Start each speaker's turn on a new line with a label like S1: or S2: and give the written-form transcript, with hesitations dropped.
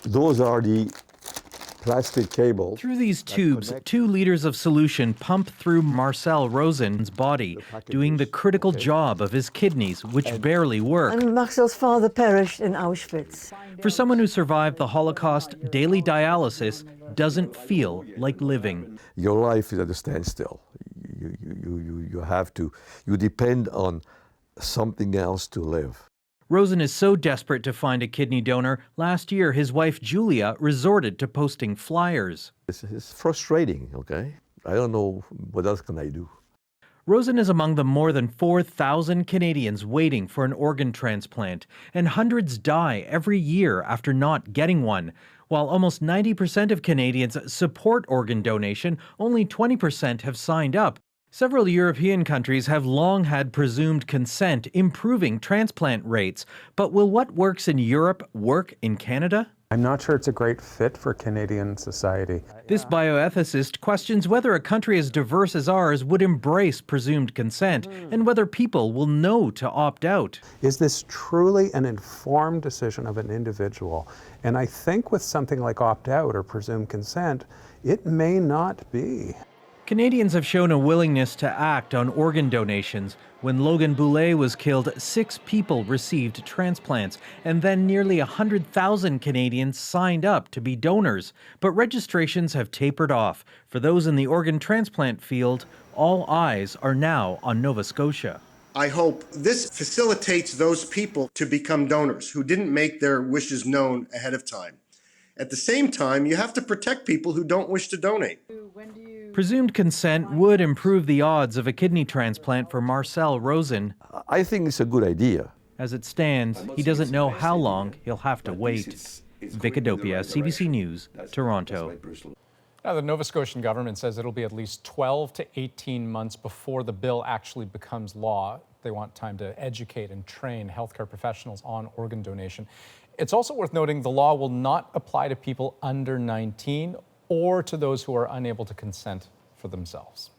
S1: Those are the plastic cables.
S2: Through these tubes, 2 liters of solution pump through Marcel Rosen's body, doing the critical job of his kidneys, which barely work.
S3: And Marcel's father perished in Auschwitz.
S2: For someone who survived the Holocaust, daily dialysis doesn't feel like living.
S1: Your life is at a standstill. You depend on something else to live.
S2: Rosen is so desperate to find a kidney donor, last year his wife Julia resorted to posting flyers.
S1: It's frustrating, okay? I don't know what else can I do.
S2: Rosen is among the more than 4,000 Canadians waiting for an organ transplant, and hundreds die every year after not getting one. While almost 90% of Canadians support organ donation, only 20% have signed up. Several European countries have long had presumed consent, improving transplant rates. But will what works in Europe work in Canada?
S4: I'm not sure it's a great fit for Canadian society.
S2: This bioethicist questions whether a country as diverse as ours would embrace presumed consent and whether people will know to opt out.
S4: Is this truly an informed decision of an individual? And I think with something like opt-out or presumed consent, it may not be.
S2: Canadians have shown a willingness to act on organ donations. When Logan Boulet was killed, 6 people received transplants, and then nearly 100,000 Canadians signed up to be donors. But registrations have tapered off. For those in the organ transplant field, all eyes are now on Nova Scotia.
S5: I hope this facilitates those people to become donors who didn't make their wishes known ahead of time. At the same time, you have to protect people who don't wish to donate.
S2: Presumed consent would improve the odds of a kidney transplant for Marcel Rosen.
S1: I think it's a good idea.
S2: As it stands, he doesn't know how long he'll have to wait. Vic Adopia, CBC News, Toronto.
S6: Now, the Nova Scotian government says it'll be at least 12 to 18 months before the bill actually becomes law. They want time to educate and train healthcare professionals on organ donation. It's also worth noting the law will not apply to people under 19 or to those who are unable to consent for themselves.